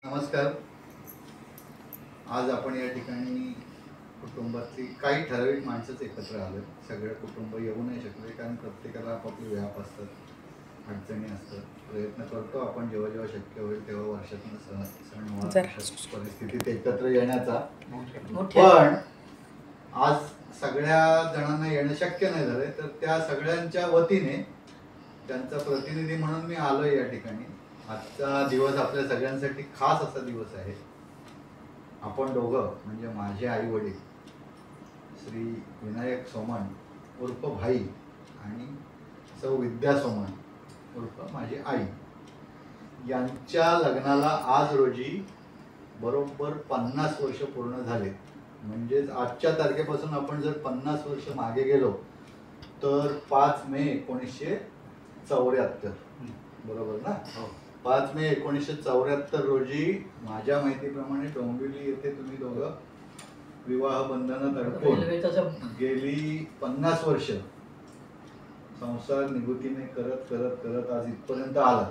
नमस्कार. आज आपण या ठिकाणी कुटुंबातली काही ठराविक माणसंच एकत्र आलो. सगळे कुटुंब येऊ नाही शकले कारण प्रत्येकाला आपापले व्याप असतात, अडचणी असतात. प्रयत्न करतो आपण जेव्हा जेव्हा शक्य होईल तेव्हा वर्षातून सणवार परिस्थितीत एकत्र येण्याचा. पण आज सगळ्या जणांना येणं शक्य नाही झालंय, तर त्या सगळ्यांच्या वतीने त्यांचा प्रतिनिधी म्हणून मी आलोय या ठिकाणी. आजचा दिवस आपल्या सगळ्यांसाठी खास असा दिवस आहे. आपण दोघं म्हणजे माझे आई वडील श्री विनायक सोमण उर्फ भाई आणि सौ विद्या सोमण उर्फ माझी आई यांच्या लग्नाला आज रोजी बरोबर 50 वर्ष पूर्ण झाले. म्हणजेच आजच्या तारखेपासून आपण जर 50 वर्ष मागे गेलो तर 5 मे 1974 बरोबर ना? 5 मे 1974 रोजी माझ्या माहितीप्रमाणे डोंबिवली येथे तुम्ही दोघं विवाह बंधनात अडकून गेली 50 वर्ष संसार निगुतीने करत करत करत आज इथपर्यंत आला.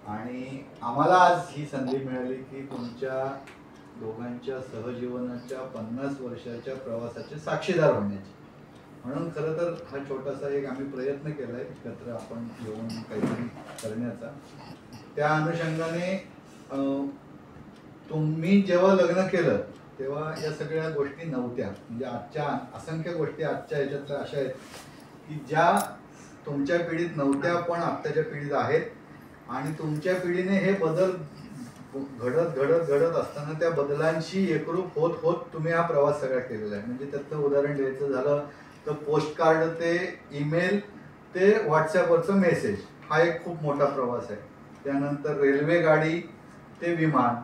आणि आम्हाला आज ही संधी मिळाली की तुमच्या दोघांच्या सहजीवनाच्या 50 वर्षाच्या प्रवासाचे साक्षीदार होण्याचे. म्हणून खरं तर हा छोटासा एक आम्ही प्रयत्न केला आहे एकत्र आपण येऊन काहीतरी करण्याचा. त्या अनुषंगाने तुम्ही जेव्हा लग्न केलं तेव्हा या सगळ्या गोष्टी नव्हत्या. म्हणजे आजच्या असंख्य गोष्टी आजच्या ह्याच्यात अशा आहेत की ज्या तुमच्या पिढीत नव्हत्या पण आत्ताच्या पिढीत आहेत. आणि तुमच्या पिढीने हे बदल घडत घडत घडत असताना त्या बदलांशी एकरूप होत होत तुम्ही हा प्रवास सगळा केलेला आहे. म्हणजे त्याचं उदाहरण द्यायचं झालं तर पोस्टकार्ड ते ईमेल ते व्हॉट्सॲपवरचं मेसेज हा एक खूप मोठा प्रवास आहे. त्यानंतर रेल्वे गाडी ते विमान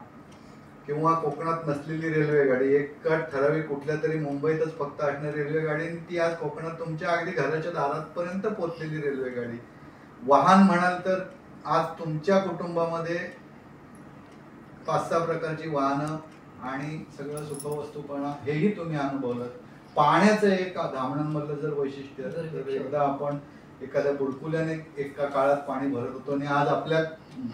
किंवा कोकणात नसलेली रेल्वे गाडी, एक ठराविक कुठल्या तरी मुंबईतच फक्त असणारी रेल्वे गाडी ती आज कोकणात तुमच्या अगदी घराच्या दारापर्यंत पोहोचलेली रेल्वे गाडी. वाहन म्हणाल तर आज तुमच्या कुटुंबामध्ये 5-6 प्रकारची वाहनं आणि सगळं सुखवस्तूपणा हेही तुम्ही अनुभवलं. पाण्याचं एक धामणांमधलं जर वैशिष्ट्य तर एकदा आपण एखाद्या बुडकुल्याने एका काळात पाणी भरत होतो आणि आज आपल्या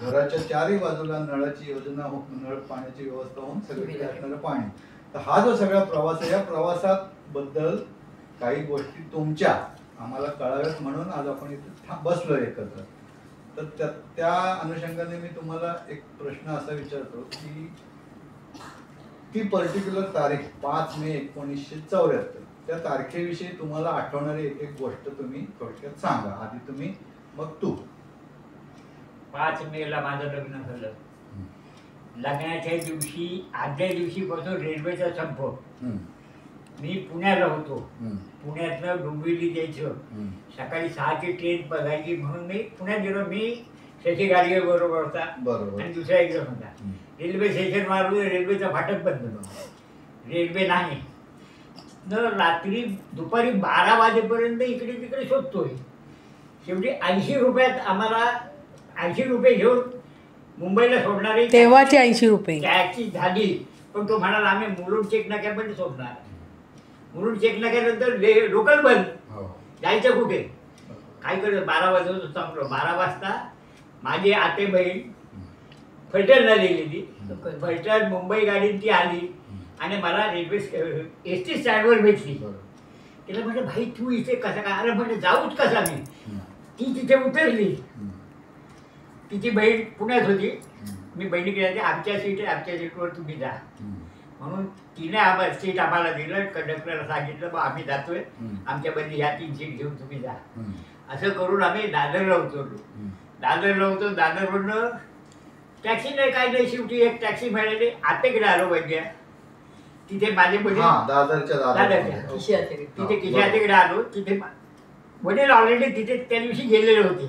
घराच्या चारही बाजूला नळाची योजना होऊन नळ पाण्याची व्यवस्था होऊन सगळीकडे असणारं पाणी. तर हा जो सगळा प्रवास आहे या प्रवासात बद्दल काही गोष्टी तुमच्या आम्हाला कळाव्यात म्हणून आज आपण इथे बसलो एकत्र. तर त्या अनुषंगाने मी तुम्हाला एक प्रश्न असा विचारतो की ती पर्टिक्युलर तारीख 5 मे 1974 त्या तारखेविषयी तुम्हाला आठवणारी एक एक गोष्ट तुम्ही थोडक्यात सांगा. आधी तुम्ही मग तू. 5 मेला माझं लग्न झालं. लग्नाच्या दिवशी आदल्या दिवशीपासून रेल्वेचा संप. मी पुण्याला होतो. पुण्यातनं डोंबिवली जायचं. सकाळी 6ची ट्रेन बघायची म्हणून मी पुण्यात गेलो. मी शशी गाडगे बरोबर होता आणि दुसरा एक जण होता. रेल्वे स्टेशन मारून रेल्वेचा फाटक बंद होता. रेल्वे नाही न रात्री दुपारी 12 वाजेपर्यंत इकडे तिकडे शोधतोय. शेवटी 80 रुपयात आम्हाला 80 रुपये घेऊन मुंबईला सोडणारे तेव्हाचे 80 रुपये टॅक्सी झाली. पण तो म्हणाला आम्ही मुरुड चेक नाक्यापर्यंत सोडणार. मुरुड चेक नाक्यानंतर लोकल बंद. जायचं कुठे काय करत 12 वाजता संपलो. 12 वाजता माझी आते बहीण फलटणला गेलेली. फलटण मुंबई गाडी ती आली आणि मला रेल्वे एस टी स्टँडवर भेटली. तिला म्हटलं भाई तू इथे कसा काय? अरे म्हटलं जाऊच कसा मी. ती तिथे उतरली. तिची बहीण पुण्यात होती. मी बहिणीकडे आमच्या सीटवर तुम्ही जा म्हणून तिने आम्हाला सीट आम्हाला दिलं. कंडक्टरला सांगितलं मग आम्ही जातोय आमच्यामध्ये ह्या 3 सीट घेऊन तुम्ही जा. असं करून आम्ही दादरला उतरलो. दादरवरनं टॅक्सी नाही काय नाही. शेवटी एक टॅक्सी मिळाली. आतेकडे आलो म्हणजे तिथे माझे वडील तिथे किशे आतेकडे आलो. तिथे वडील ऑलरेडी तिथे त्या दिवशी गेलेले होते.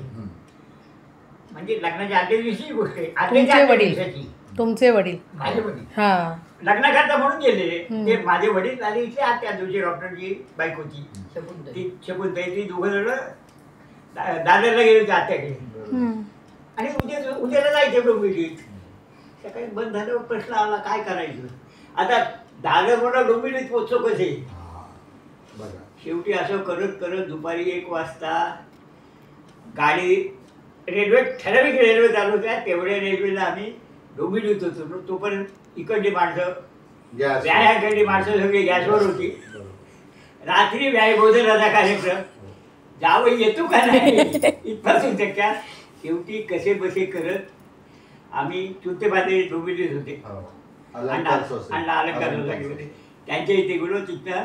म्हणजे लग्नाच्या आदल्या दिवशी गोष्ट आहे. तुमचे वडील माझे वडील लग्नाकरता म्हणून गेलेले. ते माझे वडील आणि इथे आत्या तुझी डॉक्टरची बायकोची ती शकुंताई ती दोघं जण दादरला गेले होते आत्याकडे. आणि उद्याला जायचं डोंबिवलीत. सकाळी बंद झाल्यावर प्रश्न आला काय करायचं. आता दादरवरून डोंबिवलीत पोचतो कसे. शेवटी असं करत करत दुपारी 1 वाजता गाडी रेल्वे ठराविक रेल्वे चालू होत्या. तेवढ्या रेल्वेला आम्ही डोंबिवलीत होतो तोपर्यंत इकडली माणसं गॅस व्यायाकडली माणसं सगळी गॅसवर होती. रात्री व्यायभोजनाचा कार्यक्रम जावं येतो का नाही इथपासून त्याच्या शेवटी कसे बसे करत आम्ही चुलते बांधे डोंबिवलीत होते. त्यांच्या इथे गेलो. तिथं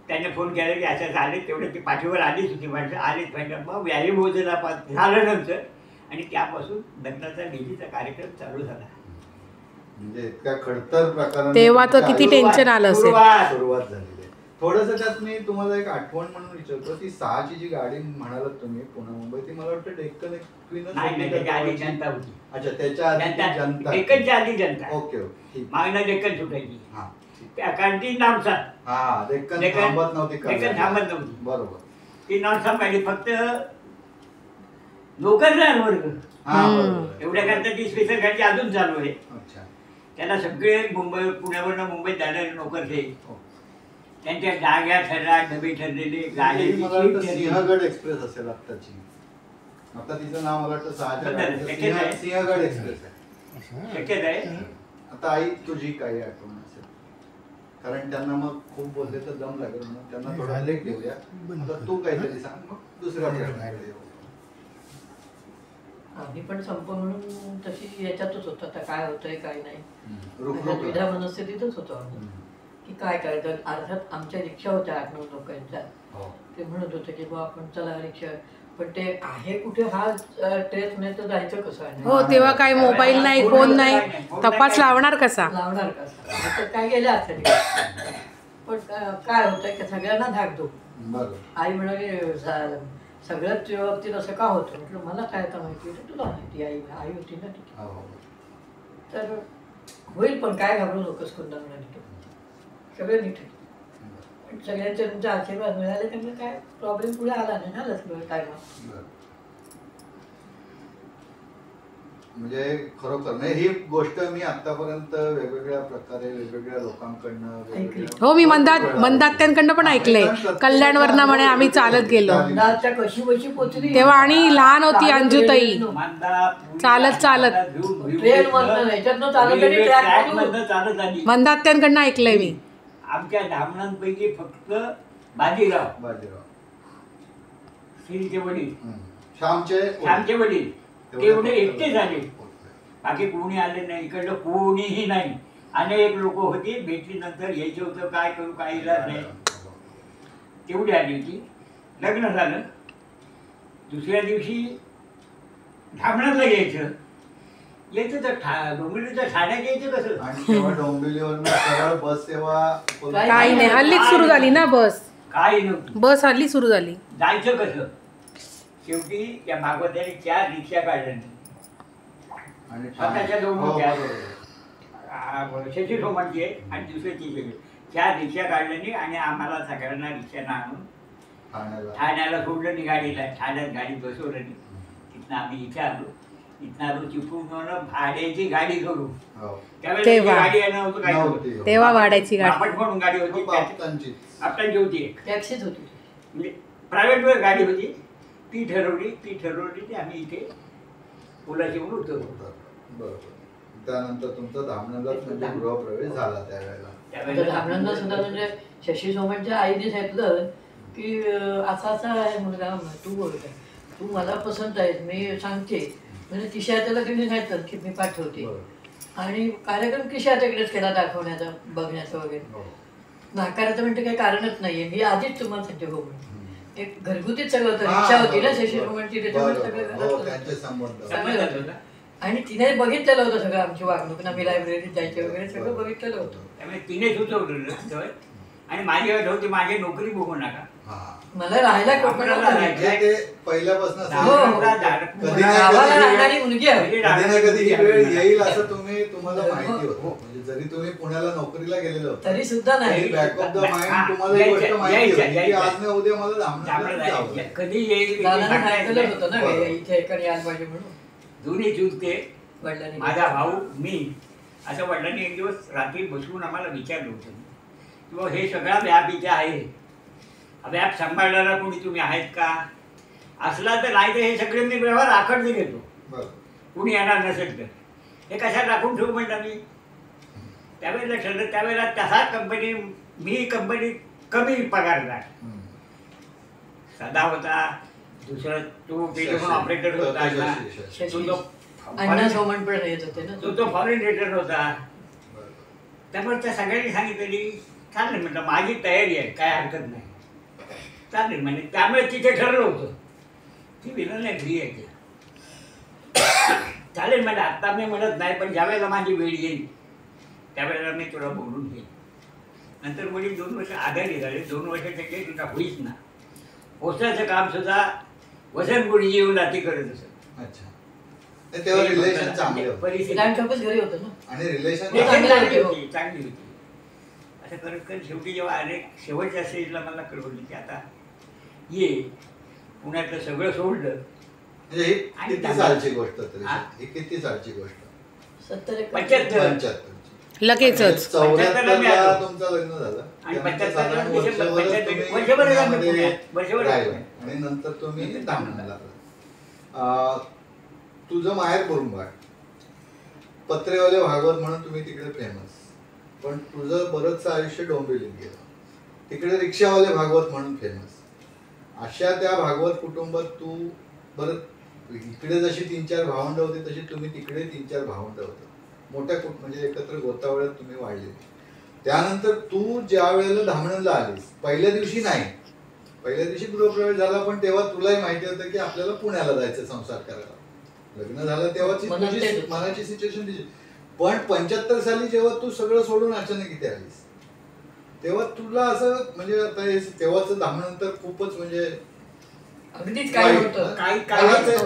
त्यांनी फोन केला की असं झाले. तेवढे ते पाठीवर आलीच होती माणसं. आलीच पाहिजे मग व्यायभोजना झालं नंतर आणि त्यापासून लग्नाचा डेलीचा कार्यक्रम चालू झाला. म्हणजे इतक्या खडतर प्रकाराने तेव्हा तर किती टेन्शन आलं असेल. सुरुवात झालेली आहे. थोडंसं त्यात मी तुम्हाला एक आठवण म्हणून विचारतो, ती 6ची जी गाडी म्हणालात तुम्ही पुणे मुंबई, ती मला वाटतं डेक्कन एक्सप्रेस नाही त्याच्या आधी जनता होती. अच्छा, त्याच्या आधी जनता. डेक्कनच्या आधी जनता. Okay okay. मागणं डेक्कन सुटायची. हा कारण ती नामसा. हा डेक्कन थांबत नव्हती. डेक्कन थांबत नव्हती. बरोबर. ती नॉनस्टॉप गाडी फक्त नोकरदार वर्ग एवढ्या करता ती स्पेशल गाडी अजून चालू आहे. अच्छा. त्याला सगळे पुण्यावरनं मुंबईत जाणारे नोकर ते त्यांच्या जाग्या ठरला डबे ठरलेले गाडी. सिंहगड एक्सप्रेस असेल आत्ताची. आता तिचं नाव मला वाटतं 6च्या सिंहगड एक्सप्रेस आहे. शक्यत आहे. आता आई तुझी काही आठवण असेल, कारण त्यांना मग खूप बोलले तर दम लागेल म्हणून त्यांना थोडा लेट देऊया. आता तू काहीतरी सांग, मग दुसऱ्या प्रश्नाकडे येऊ. आम्ही पण संप म्हणून तशी याच्यातच होतो. आता काय होतंय काय नाही रुखरुख. मनस्थितीतच होतो आम्ही की काय करायचं. अर्थात आमच्या रिक्षा होत्या 8-9 लोकांच्या. ते म्हणत होते की बा आपण चला रिक्षा, पण ते आहे कुठे हा ट्रेस नाही तर जायचं कसं आहे. हो तेव्हा काही मोबाईल नाही, फोन नाही, तपास लावणार कसा. आता काय गेल्या असेल. पण काय होतंय की सगळ्यांना धाक दो. आई म्हणाली सगळ्याच बाबतीत असं का होतं. म्हटलं मला काय आता माहिती होतं, तुला माहिती. आई होती ना तिथे. तर होईल, पण काय घाबरू नकोस कुंदा म्हणाली. सगळं नीट आहे. सगळ्यांचे तुमचे आशीर्वाद मिळाले त्यामुळे काय प्रॉब्लेम पुढे आला नाही ना लस टायमात. म्हणजे खरोखर नाही ही गोष्ट मी आतापर्यंत वेगवेगळ्या प्रकारे वेगवेगळ्या लोकांकडनं हो मी मंदात्यांकडनं पण ऐकलंय. कल्याणवरनं म्हणे आम्ही चालत गेलो कशी बशी पोचली तेव्हा, आणि लहान होती अंजुताई चालत मंदात्यांकडनं ऐकलंय मी. आमच्या धामणांपैकी फक्त बाजीराव श्रीचे वडील श्यामचे वडील तेवढे एकटे झाले. बाकी कोणी आले नाही. इकडलं कोणीही नाही. अनेक लोक होती भेटली नंतर यायचं होतं काय करू काही इलाज नाही. तेवढी आली होती. लग्न झालं. दुसऱ्या दिवशी धामणातलं यायचं तर डोंबिवलीचं ठाण्यात यायचं कसं. आणि तेव्हा डोंबिवलीवरनं सरळ बस सेवा काही नाही. हल्लीच सुरू झाली ना बस. काही नव्हतं. बस हल्ली सुरू झाली. जायचं कसं. शेवटी त्या भागवताने 4 रिक्षा काढल्या आणि स्वतःच्या दोन शशी सोमांची आणि दुसऱ्याची 4 रिक्षा काढल्यानी आणि आम्हाला सगळ्यांना रिक्षानं आणून ठाण्याला सोडलं नाही. गाडीला ठाण्यात गाडी बसवलं नाही. तिथनं आम्ही इथे आलो. इथनं आलो चिपळूण भाड्याची गाडी करू. त्यावेळेला गाडी येणं होतं काय तेव्हा भाड्याची गाडी म्हणून गाडी होती. आपल्याची होती टॅक्सीच होती. म्हणजे प्रायव्हेट गाडी होती. ती ठरवली ती आम्ही इथे पुलाची म्हणून उतरलो. बरोबर. त्यानंतर तुमचा धामणगाव म्हणजे गृहप्रवेश झाला त्यावेळेला. धामणगाव सुद्धा म्हणजे शशी सोमनच्या आईने सांगितलं की असा आहे मुलगा, तू बोलत आहे, तू मला पसंत आहेस, मी सांगते. म्हणजे किशात्याला तुम्ही सांगितलं की मी पाठवते. आणि कार्यक्रम किशाच्याकडेच केला दाखवण्याचा बघण्याचा वगैरे. नाकाराचं म्हणजे काही कारणच नाहीये. मी आधीच तुम्हाला सांगते हो म्हणून. एक घरगुतीच सगळं होतं. रिक्षा होती ना शशी सोमनची, त्याच्यामुळे सगळं. आणि तिने बघितलेलं होतं सगळं आमची वागणूक. आम्ही लायब्ररीत जायचे वगैरे सगळं बघितलेलं होतं. त्यामुळे तिने सुचवलं. आणि माझी अट होती माझी नोकरी बघू नका. मला राहायला कोकणात पहिल्यापासून मुलगी आहे कधी येईल असं तुम्हाला माहिती होतं. म्हणजे जरी तुम्ही पुण्याला नोकरीला गेलेलो तरी सुद्धा नाही. बॅक ऑफ द माइंड तुम्हाला ही गोष्ट माहिती होती की आज नाही उद्या मला धामणगावला कधी येईल होतं ना इथे एकडे यायला पाहिजे म्हणून. दोन्ही चुलते वडिलांनी, माझा भाऊ, मी. असं वडिलांनी एक दिवस रात्री बसवून आम्हाला विचारलं होतं किंवा हे सगळा व्याप इथे आहे, व्याप सांभाळणारा कोणी तुम्ही आहेत का. असला तर नाही तर हे सगळे मी व्यवहार आखडते घेतो. कोणी येणार नसेल तर हे कशाला राखून ठेवू म्हणलं मी. त्यावेळेला ठरलं, त्यावेळेला तसा कंपनी, मी कंपनी कमी पगारदार, सदा होता, दुसरा तो टेलिफोन ऑपरेटर होता ना, अण्णा सोमण पण येत होते ना, तो फॉरेन रिटर्न होता. त्यामुळे त्या सगळ्यांनी सांगितलेली चालेल म्हटलं, माझी तयारी आहे, काय हरकत नाही, चालेल म्हणजे. त्यामुळे तिथे ठरलं होतं ती विनंती नाही, फ्री आहे चालेल म्हणजे. आत्ता मी म्हणत नाही, पण ज्यावेळेला माझी वेळ येईल त्यावेळेला मी तुला बोलून घेईन. नंतर वडील 2 वर्ष आजारी झाले. 2 वर्षाच्या काही तुला होईच ना. पोस्टाचं काम सुद्धा वसंत गुरुजी येऊन रात्री करत असत. अच्छा. तेव्हा रिलेशन चांगले होते. परिस्थिती लहानपणापासून घरी होतं ना. आणि रिलेशन चांगली होती, चांगली होती. असं करत करत शेवटी जेव्हा अनेक शेवटच्या स्टेजला मला कळवली की आता ये, पुण्यातलं सगळं सोडलं. म्हणजे ही किती सालची गोष्ट तरी? ही किती सालची गोष्ट? 75 लगेचच 74ला तुमचं लग्न झालं आणि त्यानंतर 75 साधारण वर्षभर वर्षभर आम्ही पुण्यामध्ये राहिला. आणि नंतर तुम्ही धामणला लागला. तुझं माहेर मुरुंबाड, पत्रेवाले भागवत म्हणून तुम्ही तिकडे फेमस, पण तुझं बरंचसं आयुष्य डोंबिवलीत गेलं. तिकडे रिक्षावाले भागवत म्हणून फेमस. अशा त्या भागवत कुटुंबात तू बरं, इकडे जशी 3-4 भावंड होती तशी तुम्ही तिकडे 3-4 भावंड होतं. मोठ्या म्हणजे एकत्र गोतावळ्यात तुम्ही वाढले. त्यानंतर तू ज्या वेळेला धामणला आलीस, पहिल्या दिवशी नाही, पहिल्या दिवशी गृहप्रवेश झाला, पण तेव्हा तुलाही माहिती होतं की आपल्याला पुण्याला जायचं संसार करायला. लग्न झालं तेव्हाची तुझी मनाची सिच्युएशन तिची. पण 75 साली जेव्हा तू सगळं सोडून अचानक इथे आलीस, तेव्हा तुला असं म्हणजे आता तेव्हाच धामणंतर खूपच म्हणजे अगदीच काय होतं,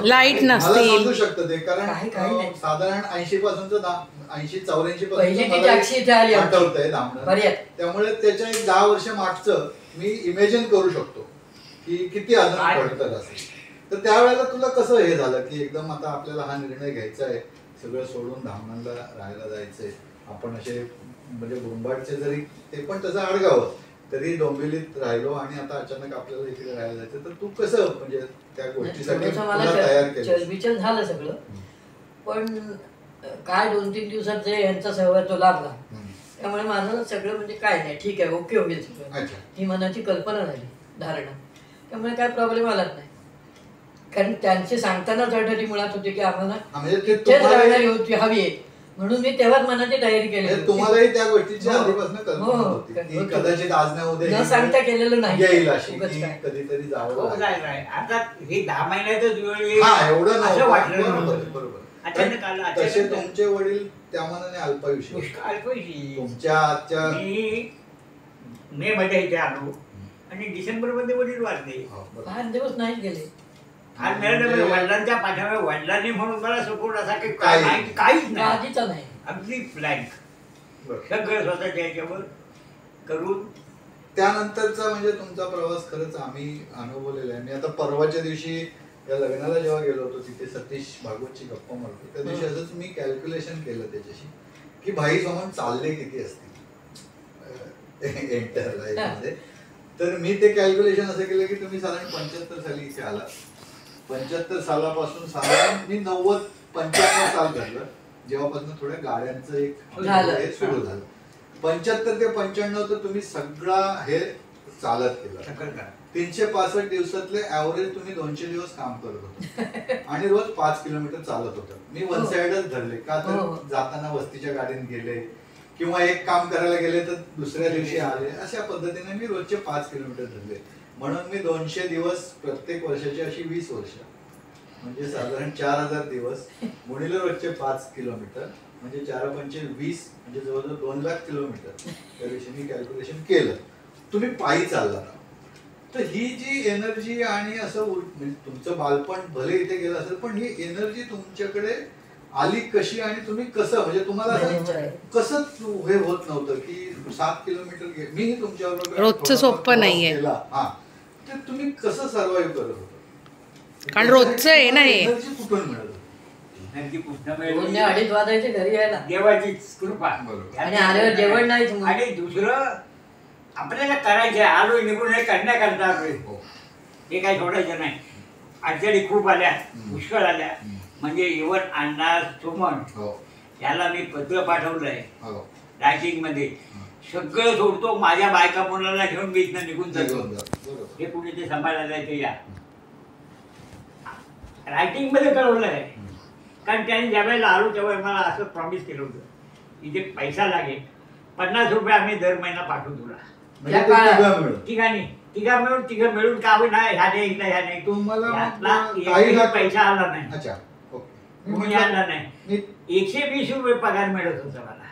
लाईट मला नसतील. समजू शकतं ते, कारण काही नाही. साधारण 80 पासूनच 80-84 पहिली ती टॅक्सी इथे आली आमची. आठवतंय धामणं. त्यामुळे त्याच्या एक 10 वर्ष मागचं मी इमॅजिन करू शकतो की किती अजून पडतं असेल. तर त्यावेळेला तुला कसं हे झालं की एकदम आता आपल्याला हा निर्णय घ्यायचा आहे, सगळं सोडून धामणला राहायला जायचंय आपण, असे म्हणजे मुरुंबाडचे जरी ते पण तसं आडगाव तरी डोंबिवलीत राहिलो आणि आता अचानक आपल्याला इकडे राहायला जायचं, तर तू कसं म्हणजे त्या गोष्टीसाठी तयार केलं? चलबिचल झालं सगळं, पण काय 2-3 दिवसात जे यांचा सहवास तो लाभला, त्यामुळे माझं सगळं म्हणजे काय नाही, ठीक आहे, ओके होईल सगळं, ही मनाची कल्पना झाली, धारणा. त्यामुळे काय प्रॉब्लेम आलाच नाही. कारण त्यांचे सांगतानाच अडचणी मुळात होते की आम्हाला होती हवी आहे, म्हणून मी तेव्हाच मनाची तयारी केली. तुम्हालाही त्या गोष्टीची आधीपासून कल्पना होती, कदाचित आज ना उद्या न सांगता केलेलं नाही, येईल अशी कधीतरी जावं. आता हे 10 महिन्यातच एवढं असं वाटलं. बरोबर. अचानक आलं. तसे तुमचे वडील त्या मनाने अल्पायुषी. तुमच्या आजच्या मे मध्ये इथे आलो आणि डिसेंबर मध्ये वडील वाढले. 5 दिवस नाही गेले. फार मिळालं वडिलांच्या पाठीमागे, वडिलांनी म्हणून मला सपोर्ट असा की काहीच नाही, अगदी ब्लँक, सगळं स्वतःच्या याच्यावर करून. त्यानंतरचा म्हणजे तुमचा प्रवास खरंच आम्ही अनुभवलेला आहे. मी आता परवाच्या दिवशी या लग्नाला जेव्हा गेलो होतो तिथे सतीश भागवतची गप्पा मारतो, त्या दिवशी असंच मी कॅल्क्युलेशन केलं त्याच्याशी की भाई सोमन चालले किती असतील एंटर लाईफमध्ये. तर मी ते कॅल्क्युलेशन असं केलं की तुम्ही साधारण 75 साली इथे आला, 75 सालापासून साधारण मी 90-95 साल धरलं, जेव्हापासून थोड्या गाड्यांचं एक सुरू झालं. 75 ते 95 तर तुम्ही सगळा हे चालत केलं. 365 दिवसातले ऍव्हरेज तुम्ही 200 दिवस काम करत होते आणि रोज 5 किलोमीटर चालत होतं. मी वन साइडच धरले का, तर जाताना वस्तीच्या गाडीने गेले किंवा एक काम करायला गेले तर दुसऱ्या दिवशी आले, अशा पद्धतीने मी रोजचे 5 किलोमीटर धरले. म्हणून मी 200 दिवस प्रत्येक वर्षाची अशी 20 वर्ष म्हणजे साधारण 4000 दिवस गुणिले रोजचे 5 किलोमीटर म्हणजे 4×5 = 20 म्हणजे जवळजवळ 2 लाख किलोमीटर त्या दिवशी मी कॅल्क्युलेशन केलं. तुम्ही पायी चालला. तर ही जी एनर्जी आणि असं म्हणजे तुमचं बालपण भले इथे गेलं असेल, पण ही एनर्जी तुमच्याकडे आली कशी आणि तुम्ही कसं म्हणजे तुम्हाला कसं हे होत नव्हतं की 7 किलोमीटर मीही तुमच्याबरोबर रोजचं सोपं नाहीये. हा, तर तुम्ही कसं सर्वाइव्ह करत होता? कारण रोजचं आहे ना हे. एनर्जी कुठून मिळत? 2-2:30 वाजायचे घरी यायला, देवाची कृपा. आणि आल्यावर जेवण नाही. आणि दुसरं आपल्याला करायचे, आलो निघून हे करण्याकरता हे काही सोडायचं नाही. अडचणी खूप आल्या, पुष्कळ आल्या. म्हणजे इव्हन अण्णा सुमन त्याला मी पत्र पाठवलंय हो. रायटिंग मध्ये, सगळं सोडतो, माझ्या बायका मुलाला घेऊन मी इथनं निघून जातो, बरोबर. हे कुठे ते सांभाळायला जायचं या. रायटिंग मध्ये कळवलं आहे. कारण त्याने ज्या वेळेला आलो त्यावेळेला मला असं प्रॉमिस केलं होतं, इथे पैसा लागेल, 50 रुपये आम्ही दर महिना पाठवू तुला. म्हणजे ते तिघं मिळून. तिघं मिळून का होईना, ह्या नाही तुम्हाला यातला काही एकही लाख- पैसा आला नाही, अच्छा, ओके. कोणी आला नाही. मी 120 रुपये पगार मिळत होता मला.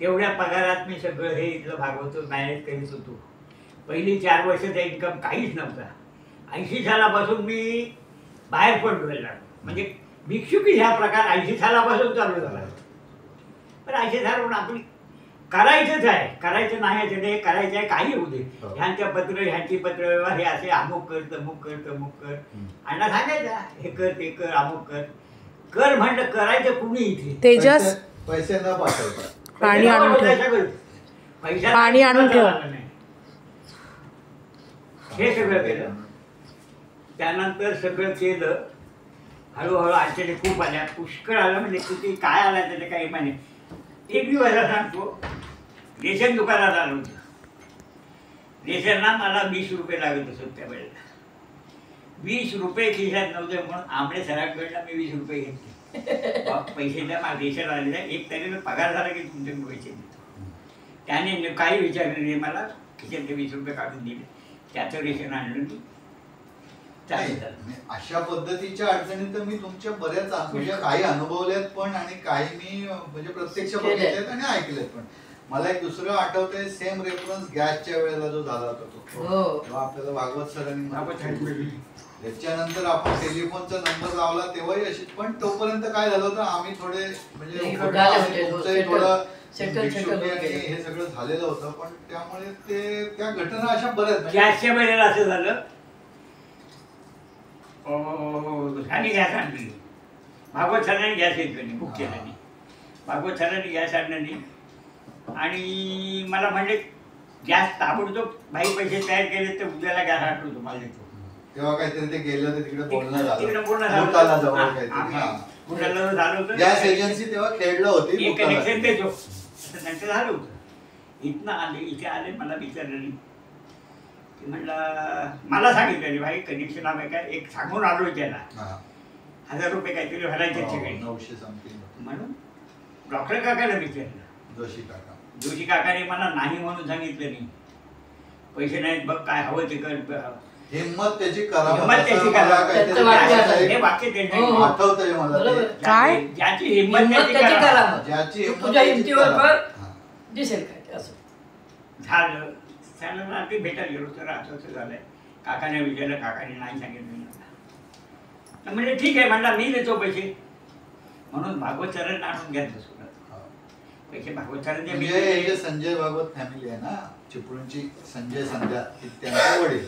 तेवढ्या पगारात मी सगळं हे इथलं भागवतो मॅनेज करीत होतो. पहिली 4 वर्षाचा इन्कम काहीच नव्हता. 80 सालापासून मी बाहेर पडलोय, म्हणजे भिक्षुकी ह्या प्रकार 80 सालापासून चालू झाला. पण 80 सालापासून आपली करायचंच आहे, करायचं नाही याचं नाही, करायचं आहे, काही होऊ दे. हो. ह्यांच्या पत्र ह्यांची पत्र व्यवहार हे असे अमुक कर तमुक कर तमुक कर, अण्णा सांगायचा हे कर ते कर अमुक कर. कर म्हणलं करायचं कुणी इथे. तेजस पैसे न पाठवता पाणी आणून ठेव. पाणी आणून ठेव. हे सगळं केलं. त्यानंतर सगळं केलं. हळूहळू अडचणी खूप आल्या, पुष्कळ आलं, म्हणजे किती काय आला त्याचे काही माहिती. एक दिवस सांगतो, रेशन दुकानात आलो होतं. रेशनला मला 20 रुपये लागत असत त्या वेळेला. 20 रुपये खिशात नव्हते म्हणून आंबळे सराकडनं मी 20 रुपये घेतले. पैसे द्या, मला रेशन आलेलं आहे, 1 तारखेला पगार झाला की तुमचे पैसे देतो. त्याने काही विचारलं नाही मला, खिशातले 20 रुपये काढून दिले. त्याचं रेशन आणलं मी. चालेल. अशा पद्धतीच्या अडचणी तर मी तुमच्या बऱ्याच म्हणजे काही अनुभवल्यात पण, आणि काही मी म्हणजे प्रत्यक्ष बघितल्यात आणि ऐकल्यात पण. मला एक दुसरं आठवतंय, सेम रेफरन्स गॅसच्या वेळेला जो झाला होता तो, तेव्हा आपल्याला भागवत सरांनी, त्याच्यानंतर आपण टेलिफोनचा नंबर लावला तेव्हाही अशी, पण तोपर्यंत काय झालं होतं, आम्ही थोडे म्हणजे थोडं हे सगळं झालेलं होतं. पण त्यामुळे ते त्या घटना अशा बऱ्याच. गॅसच्या वेळेला असं झालं, आणि गॅस आणली. भागवत सरांनी गॅस येतो नाही, बुक केला नाही. भागवत सरांनी गॅस आणलं नाही आणि मला म्हणले गॅस ताबडतोब भाई पैसे तयार केले तर उद्याला गॅस आणतो तुम्हाला देतो. तेव्हा काहीतरी ते गेलं तर तिकडे बोलणं झालं, तिकडे बोलणं बुटाला झालं. जवळ काहीतरी. बुटाला झालं होतं. गॅस एजन्सी तेव्हा खेळलं होती, एक कनेक्शन देतो असं त्यांचं झालं होतं. इथनं आले, इथे आले, मला विचारलं, की म्हणलं मला सांगितलं भाई कनेक्शन हवं काय, एक सांगून आलो त्याला 1000 रुपये काहीतरी भरायचे सगळे 900 समथिंग म्हणून. डॉक्टर काकाला विचारलं, जोशी काकाने मला नाही म्हणून सांगितलं नाही, पैसे नाहीत बघ काय हवं ते कर. हिम्मत त्याची करा, हिम्मत त्याची करा. हे वाक्य त्यांचं आठवतंय मला ते. काय? ज्याची हिम्मत त्याची करा. ज्याची हिम्मत तुझ्या त्याची हिमतीवर करा. कर, दिसेल काय असं झालं. त्याला ते भेटायला गेलो तर असं झालंय. काकाने विचारलं, काकाने नाही सांगितलं. म्हणजे ठीक आहे म्हणला, मी देतो पैसे. म्हणून भागवत सरांना आणून घ्यायचं बसवलं पैसे. भागवत सरांचे म्हणजे संजय भागवत फॅमिली आहे ना चिपळूणची, संजय संध्या त्यांचे वडील.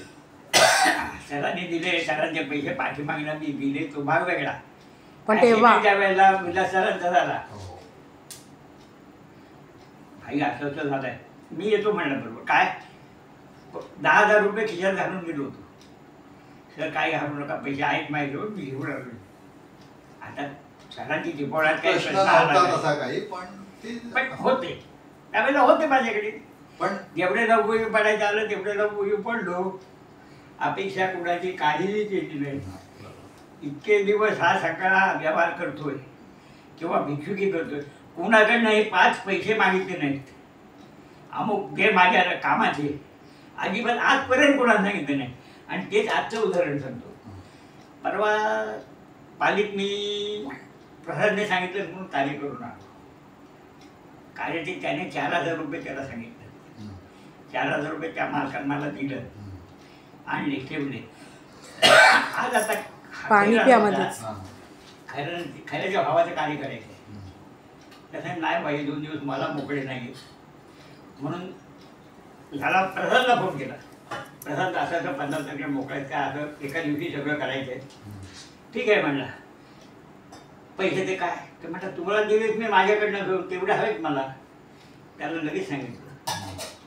सरांनी दिले, सरांचे पैसे पाठीमागला मी दिले, तो भाग वेगळा. पण तेव्हा त्या वेळेला विलास सरांचा झाला, भाई असं झालंय, मी येतो म्हणलं. बरोबर काय 10,000 रुपये खिशात घालून गेलो होतो. सर काही घालू नका, पैसे आहेत माहिती हो, मी घेऊन आलो. आता सरांची चिपोळ्यात काही प्रश्न प्रश्न आला नव्हता नाही. तसा काही, पण होते त्यावेळेला, होते माझ्याकडे. पण जेवढे लवकर पडायचं आलं तेवढे लवकर पडलो. अपेक्षा कुणाची काहीही केली नाही. इतके दिवस हा सगळा व्यवहार करतोय किंवा भिक्षुकी करतोय, कुणाकडनं हे 5 पैसे मागितले नाहीत. अमुक जे माझ्या कामाचे अजिबात आजपर्यंत कोणाला सांगितलं नाही. आणि तेच आजचं उदाहरण सांगतो. परवा पालिक मी प्रसादने सांगितलं म्हणून कार्य करून आलो. कार्याचे त्याने 4,000 रुपये त्याला सांगितलं. 4,000 रुपये त्या मालकाने मला दिलं, आणले, ठेवले. आज आता पाणी प्यामध्येच खैराच्या भावाचं कार्य करायचं. तसं नाही पाहिजे, 2 दिवस मला मोकळे नाही म्हणून झाला. प्रसादला फोन केला, प्रसाद असं असं 15 तारखेला मोकळायचं काय, असं एका दिवशी सगळं करायचं आहे. ठीक आहे म्हणला. पैसे ते काय ते म्हटलं तुम्हाला दिलेच मी माझ्याकडनं घेऊन, तेवढे हवेत मला. त्याला लगेच सांगितलं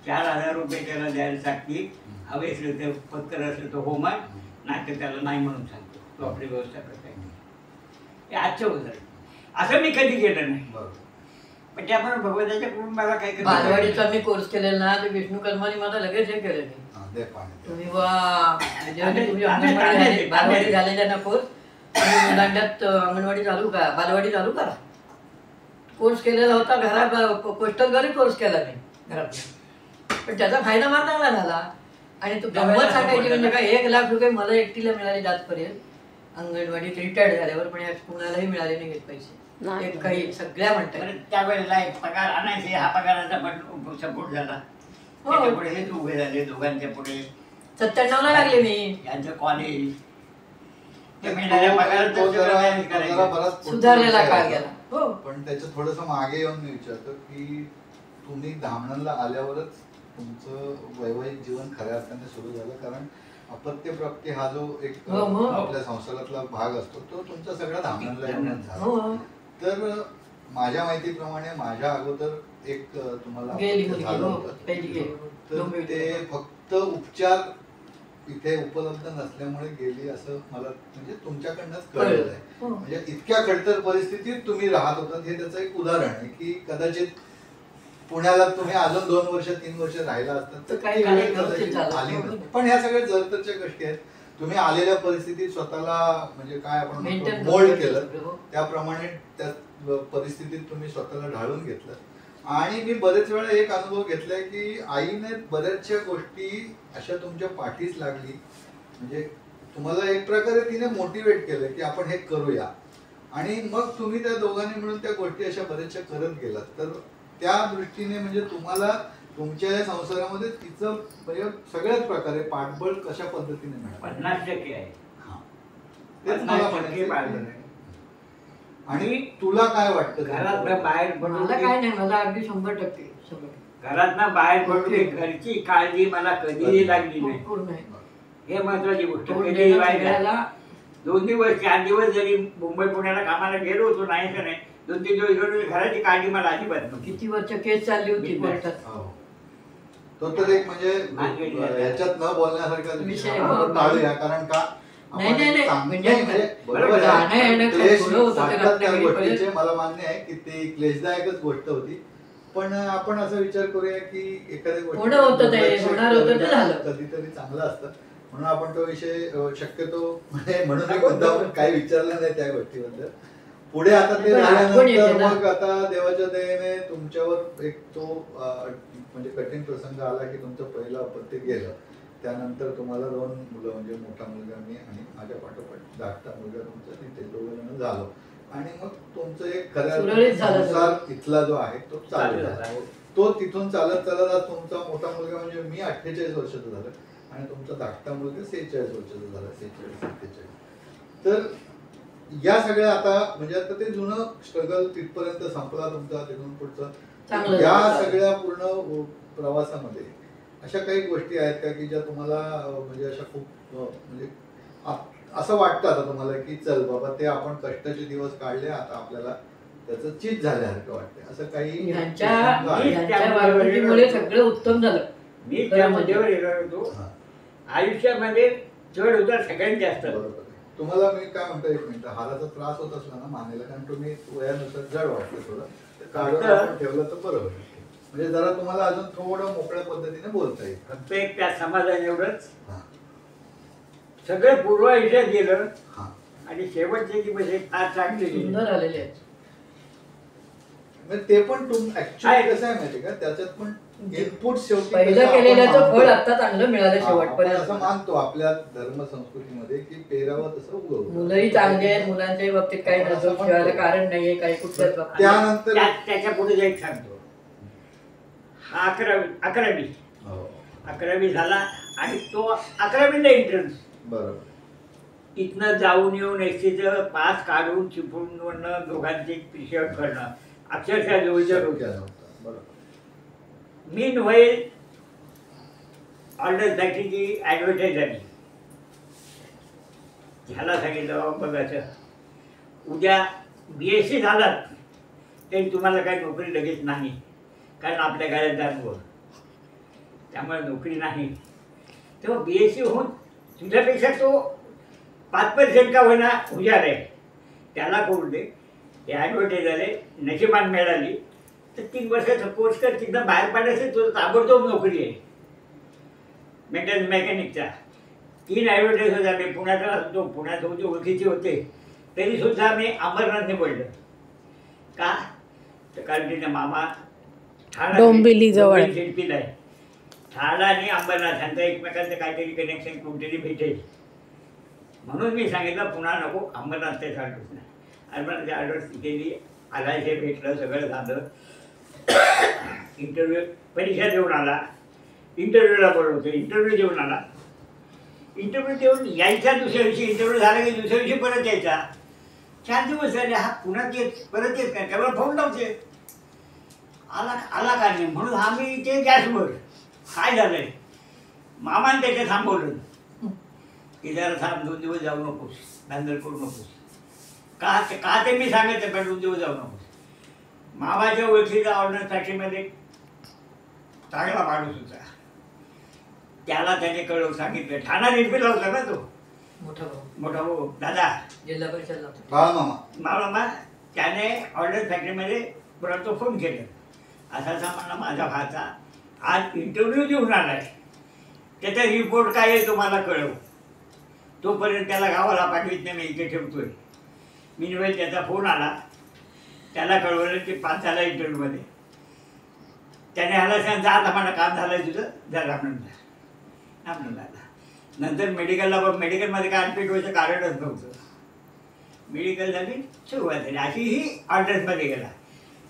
4,000 रुपये त्याला द्यायला सांगते. हवे असले तर पत्कर असलं तर हो मग, नाही तर त्याला नाही म्हणून सांगतो, तो आपली व्यवस्था करता येईल. हे आजचं उदाहरण. असं मी कधी केलं नाही. बरोबर. पण त्यामुळे भगवंताच्या कुटुंबाला काय करत बालवाडीचा मी कोर्स केलेला ना ते विष्णू कर्माने मला लगेच हे केलं मी. हा, दे पाणी. तुम्ही म्हणजे तुम्ही अंगणवाडी झाली, बालवाडी झालेल्या ना कोर्स दांड्यात अंगणवाडी चालू करा, बालवाडी चालू करा. कोर्स केलेला होता घरात, पोस्टल घरी कोर्स केला मी घरात. पण त्याचा फायदा मला चांगला झाला. आणि तू गंमत सांगायची म्हणजे काय, 1,00,000 मला एकटीला मिळाले आजपर्यंत अंगणवाडीत रिटायर्ड झाल्यावर. पण यात कुणालाही मिळाले नाही पैसे. नाही. एक काही सगळ्या म्हणतात. बरं, त्यावेळेला एक पगार आणायचे, हा पगाराचा पण सपोर्ट झाला. हो. त्याच्या पुढे हेच उभे झाले, दोघांच्या पुढे 97 ला लागले मी. यांचं कॉलेज ते तो- मिळणाऱ्या पगाराचं तो सगळं जरा- manage तो जरा करायचं. बराच पुढचा सुधारलेला विषय काळ आहे. गेला. हो. पण त्याचं थोडस मागे येऊन मी विचारतो की तुम्ही धामणला आल्यावरच तुमचं वैवाहिक जीवन खऱ्या अर्थाने सुरू झालं. कारण अपत्यप्राप्ती हा जो एक हो, हो. आपल्या संसारातला भाग असतो तो तुमचा सगळा धामणला येऊनच झाला. हो. तर माझ्या माहितीप्रमाणे माझ्या अगोदर एक तुम्हाला गेली अपत्य मुलगी, झालं हो. होतं. पहिली गेली. तर दोन मुली. ते फक्त उपचार इथे उपलब्ध नसल्यामुळे गेली असं मला म्हणजे तुमच्याकडनंच कळलेलं आहे. हो. म्हणजे इतक्या खडतर परिस्थितीत तुम्ही राहत होतात हे त्याचं एक उदाहरण आहे की कदाचित पुण्याला तुम्ही अजून 2 वर्ष 3 वर्ष राहिला असतात तर काही ती वेळ झालं नसती कदाचित झालं. आली नसती. पण ह्या सगळ्या जरतरच्या गोष्टी आहेत. तुम्ही आलेल्या परिस्थितीत स्वतःला म्हणजे काय आपण Maintain मोल्ड करून केलं घेतलं, हो. त्याप्रमाणे त्या परिस्थितीत तुम्ही स्वतःला ढाळून घेतलं. आणि मी बरेच वेळा एक अनुभव घेतलाय की आईने बऱ्याचशा गोष्टी अशा तुमच्या पाठीस लागली म्हणजे तुम्हाला एक प्रकारे तिने मोटिवेट केलं की आपण हे करूया. आणि मग तुम्ही त्या दोघांनी मिळून त्या गोष्टी अशा बऱ्याचशा करत गेलात. तर त्या दृष्टीने म्हणजे तुम्हाला तुमच्या या संसारामध्ये तिचं म्हणजे सगळ्याच प्रकारे पाठबळ कशा पद्धतीने मिळालं 50% आहे. हा. तेच मला 50% म्हणायचं पाळलं आहे. नाही. आणि तुला काय वाटतं घरातनं बाहेर पडून मला काय नाही, मला अगदी 100% सगळं. घरातनं बाहेर पडून एक घरची काळजी मला कधीही लागली नाही. पूर्ण आहे. हे महत्वाची गोष्ट. तोंड कधीही देणं वाईट सगळ्याला. नाही. 2 दिवस 4 दिवस जरी मुंबई पुण्याला कामाला गेलो होतो नाही तर नाही 2-3 दिवस गेलो तरी घराची काळजी मला अजिबात नव्हती. किती वर्ष केस चालली होती बिनधास्त. कोर्टात. हो. तो तर एक म्हणजे ह्याच्यात न बोलण्यासारखा विषय विषय आहे. आपण टाळूया. कारण का नाही, नाही, नाही. चांगले म्हणजे बरोबर आहे. जाणं येणं क्लेश थोडं होतं ते वाटतात त्या रत्नागिरी गोष्टीचे मला मान्य आहे की ते क्लेशदायकच गोष्ट होती. पण आपण असा विचार करूया की एखाद्या होणं होतं ते, दुर्लक्ष होणार होतं ते झालं. कधीतरी चांगलं असतं. म्हणून आपण तो विषय शक्यतो म्हणजे म्हणून एक मुद्दाम काही विचारलं नाही त्या गोष्टीबद्दल. पुढे आता ते पण आठवण येते झाल्यानंतर ना. मग आता देवाच्या दयेने तुमच्यावर एक तो म्हणजे कठीण प्रसंग आला की तुमचं पहिलं अपत्य गेलं. त्यानंतर तुम्हाला 2 मुलं म्हणजे मोठा मुलगा मी आणि माझ्या पाठोपाठ धाकटा मुलगा तुमचा तिथे 2 जण झालो. आणि मग तुमचं एक सुरळीत खऱ्या झालं. संसार इथला जो आहे तो चालू चालू झाला. झाला. तो तिथून चालत चालत आज तुमचा मोठा मुलगा म्हणजे मी 48 वर्षाचा झालं आणि तुमचा धाकटा मुलगा 46 वर्षाचा झाला. 46-47. तर या सगळ्या आता म्हणजे आता ते जुनं स्ट्रगल तिथपर्यंत संपला तुमचा. तिथून पुढचं चांगलं या झालं. सगळ्या पूर्ण प्रवासामध्ये अशा काही गोष्टी आहेत का की ज्या तुम्हाला म्हणजे अशा खूप म्हणजे असं वाटतं आता तुम्हाला की चल बाबा ते आपण कष्टाचे दिवस काढले आता आपल्याला त्याचं चीज झाल्यासारखं वाटतं असं काही ह्यांच्या प्रसंग आहे? ह्यांच्या वागणुकीमुळे सगळं उत्तम झालं. मी त्या मुद्द्यावर येणार होतो. हा, आयुष्यामध्ये चढ उतार सगळ्यात जास्त. बरोबर आहे. तुम्हाला मी काय म्हणतो एक मिनिट हाराचा त्रास होत असला ना मानेला कारण तुम्ही वयानुसार जड वाटतं थोडं तर काढून आपण ठेवलं तर बरं होईल. म्हणजे जरा तुम्हाला अजून थोडं मोकळ्या पद्धतीने बोलता येईल. फक्त एक त्या समाधान एवढंच हा, सगळं पूर्व आयुष्यात गेलं हा. आणि शेवटचे दिवस हे फार चांगले गेले. सुंदर आलेले आहेत. म्हणजे ते पण ऍक्च्युअली आहे. कसं आहे माहिती का त्याच्यात पण इनपुट शेवटी पहिलं कसं आपण केलेल्याचं मानतो. फळ आता चांगलं मिळालं हा, आपण असं शेवटपर्यंत. मानतो आपल्या धर्म संस्कृतीमध्ये की पेरावं तसं उगवतं. मुलंही चांगली आहेत. मुलांच्याही बाबतीत काही असं नजर म्हणतो. ठेवायला कारण नाहीये काही कुठल्याच बाबतीत. त्यानंतर त्याच्या पुढे एक सांगतो. हा 11वी हो, 11वी झाला आणि तो 11वीला एंट्रन्स. बरोबर. इथनं जाऊन येऊन एसटीचं पास काढून चिपळूण दोघांचे पिशव्या करणं अक्षरशः जवळजवळ शक्य होतं. नव्हतं. बरोबर. मीन व्हाईल ऑर्डरसाठीची ॲडव्हर्टाईज आली. ह्याला सांगितलं बाबा बघायचं उद्या BSc झालात तरी तुम्हाला काही नोकरी लगेच नाही कारण आपल्या गाड्याचा अनुभव त्यामुळे नोकरी नाही. तेव्हा BSc होऊन तुझ्यापेक्षा तो 5% का होईना हुशार आहे त्याला करू दे हे ॲडव्हर्टाईज आले, नशिबान मिळाली तर 3 वर्षाचा कोर्स कर, तिथं बाहेर पडायचं तुझं ताबडतोब नोकरी आहे मेंटेनन्स मेकॅनिकचा. 3 ॲडव्हर्टाईज होत्या. मी पुण्यात असतो, पुण्यात होते ओळखीचे होते, तरीसुद्धा मी अंबरनाथ निवडलं. का तर कारण तिथे मामा ठाणा डोंबिवलीजवळ आहे. शिल्पीला आहे. ठाणा आणि अंबरनाथ यांचं एकमेकांचं काहीतरी कनेक्शन कुठेतरी भेटेल म्हणून मी सांगितलं पुन्हा नको, अंबरनाथच्या ॲड्रेस नाही. अंबरनाथची ॲड्रेस केली, आलायचे भेटलं, सगळं झालं. इंटरव्ह्यू परीक्षा देऊन आला, इंटरव्ह्यूला बोलवतो, इंटरव्ह्यू देऊन आला. इंटरव्ह्यू देऊन यायचा दुसऱ्या दिवशी, इंटरव्ह्यू झाला की दुसऱ्या दिवशी परत यायचा. 4 दिवस झाले, हा पुण्यात येत परत येत काय, त्याला फोन लावते, आला का नाही म्हणून आम्ही इथे गॅसवर काय झालंय. मामाने त्याच्या थांबवलं की जरा थांब, 2 दिवस जाऊ नकोस, धांदल करू नकोस. का ते मी सांगितलं पण 2 दिवस जाऊ नकोस. मामाच्या ओळखीचा ऑर्डर फॅक्टरीमध्ये चांगला माणूस होता, त्याला त्याने कळवून सांगितलं. ठाणा रेल्वेला होता ना तो मोठा भाऊ दादा जिल्हा परिषदला मामा. त्याने ऑर्डर फॅक्टरीमध्ये परत तो फोन केला, असा म्हणला माझा भाचा आज इंटरव्ह्यू देऊन आलाय, त्याचा रिपोर्ट काय आहे तुम्हाला कळव, तोपर्यंत त्याला गावाला पाठवित नाही, मी इथे ठेवतोय. मीनवेल त्याचा फोन आला, त्याला कळवलं की 5 झाला इंटरव्ह्यूमध्ये. त्याने ह्याला सांग जा आता मला काम झालं आहे तुझं, झालं आपलं झालं. नंतर मेडिकलमध्ये काय ॲडमिट व्हायचं कारणच नव्हतं. मेडिकल झाली, सुरुवात झाली, अशी ही ऑर्डर्समध्ये गेला.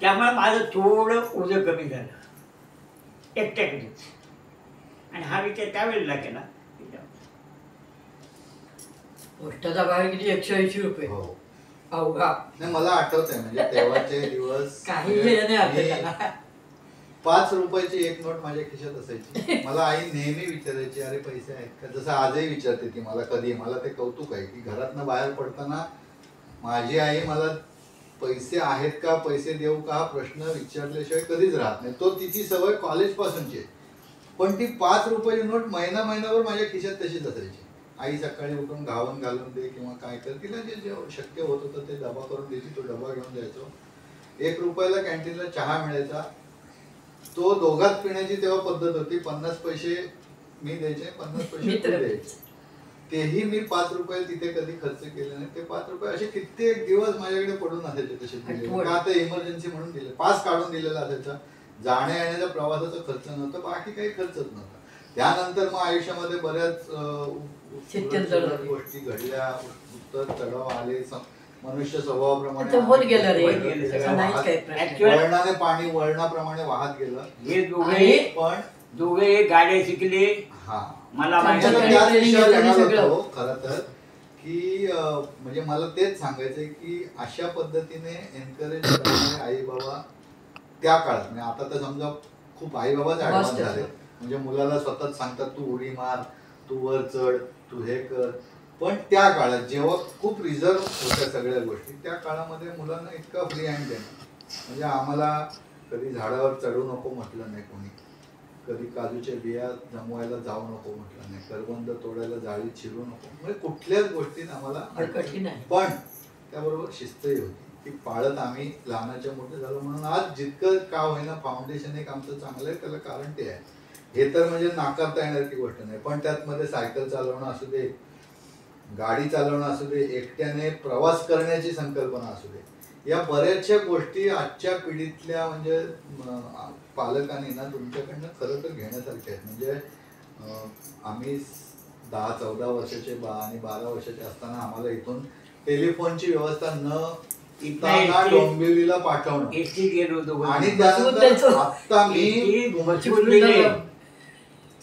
त्यामुळे माझं थोडं ओझं कमी झालं एकट्याकडेच. आणि हा विचार त्यावेळेला केला. पोस्टाचा भाव किती 180 रुपये. हो. अवघा. नाही मला आठवतंय म्हणजे तेव्हाचे दिवस. काही हे नाही आपल्याला. 5 रुपयाची एक नोट माझ्या खिशात असायची. मला आई नेहमी विचारायची अरे पैसे आहेत का, जसं आजही विचारते ती मला कधी. मला ते कौतुक आहे की घरातनं बाहेर पडताना माझी आई मला पैसे आहेत का, पैसे देऊ का हा प्रश्न विचारल्याशिवाय कधीच राहत नाही. तो तिची सवय कॉलेजपासूनची आहे. पण ती 5 रुपयाची नोट महिनाभर माझ्या खिशात तशीच असायची. आई सकाळी उठून घावन घालून दे किंवा काय कर, तिला जे शक्य होत होतं ते डबा करून द्यायची. तो डबा घेऊन जायचो. 1 रुपयाला कॅन्टीनला चहा मिळायचा, तो दोघात पिण्याची तेव्हा पद्धत होती. 50 पैसे मी द्यायचे, 50 पैसे तू द्यायचे. तेही मी 5 रुपये तिथे कधी खर्च केले नाही. ते 5 रुपये असे कित्येक दिवस माझ्याकडे पडून असायचे तसे दिले. का तर इमर्जन्सी म्हणून दिले, पास काढून दिलेला असायचा. जाण्या येण्याचा प्रवासाचा खर्च नव्हता, बाकी काही खर्चच नव्हता. त्यानंतर मग आयुष्यामध्ये बऱ्याच गोष्टी घडल्या, उत्तर चढाव आले, मनुष्य स्वभावाप्रमाणे वळणाने पाणी वळणाप्रमाणे वाहत गेलं. हे दोघे गाड्या शिकले. मला खर तर की म्हणजे मला तेच सांगायचंय की अशा पद्धतीने एनकरेज करणारे आई बाबा त्या काळात, म्हणजे आता तर समजा खूप आई बाबाच ऍडव्हान्स झाले. म्हणजे मुलाला स्वतःच सांगतात तू उडी मार, तू वर चढ, तू हे कर. पण त्या काळात जेव्हा खूप रिझर्व होत्या सगळ्या गोष्टी, त्या काळामध्ये मुलांना इतका फ्री हँड देणं, म्हणजे आम्हाला कधी झाडावर चढू नको म्हटलं नाही कोणी, कधी काजूच्या बिया जमवायला जाऊ नको म्हटलं नाही, करवंद तोडायला जाळीत शिरू नको, म्हणजे कुठल्याच गोष्टीत आम्हाला. पण त्याबरोबर शिस्तही होती, ती पाळत आम्ही लहानाच्या मोठे झालो. म्हणून आज जितकं का होईना फाउंडेशन एक आमचं चांगलं आहे, त्याला कारण ते आहे. हे तर म्हणजे नाकारता येणारी गोष्ट नाही. पण त्यात मध्ये सायकल चालवणं असू दे, गाडी चालवणं असू दे, एकट्याने प्रवास करण्याची संकल्पना असू दे, या बऱ्याचशा गोष्टी आजच्या पिढीतल्या म्हणजे पालकांनी ना तुमच्याकडनं खरं तर घेण्यासारख्या आहेत. म्हणजे आम्ही 10-14 वर्षाचे आणि 12 वर्षाचे असताना आम्हाला इथून टेलिफोनची व्यवस्था न डोंबिवलीला पाठवणं, आणि त्यानंतर आता मी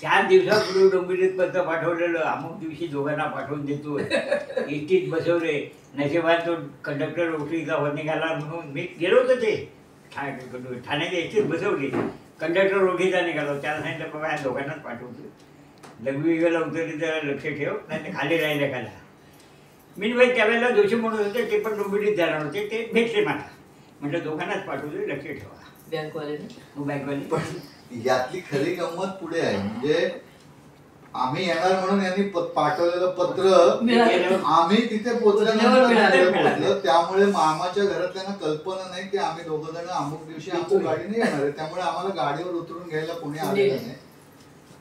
4 दिवसापूर्वी डोंबिवलीत पत्र पाठवलेलं, अमुक दिवशी दोघांना पाठवून देतो, एसटीत बसवले. नशिबात तो कंडक्टर ओळखीचा निघाला म्हणून मी गेलो होतो. ते ठाण्याच्या एसटीत बसवले, कंडक्टर ओळखीचा निघाला, त्याला सांगितलं बाबा या दोघांनाच पाठवतो, लघवीला उतरली तर लक्ष ठेव, नाही ते खाली राहिलं खाला. मी त्यावेळेला जोशी म्हणून होते, ते पण डोंबिवलीत जाणार होते, ते भेटले मला. म्हटलं दोघांनाच पाठवतो, लक्ष ठेवा. बँकवाले पण यातली खरी गंमत पुढे आहे. म्हणजे आम्ही येणार म्हणून यांनी पाठवलेलं पत्र मिळालं. आम्ही तिथे पोचल्यावर मिळालं. पोहोचलं. त्यामुळे मामाच्या घरातल्यांना कल्पना नाही की आम्ही दोघं जण अमुक दिवशी अमुक गाडीने येणार आहे. त्यामुळे आम्हाला गाडीवर उतरून घ्यायला कोणी आलेलं नाही.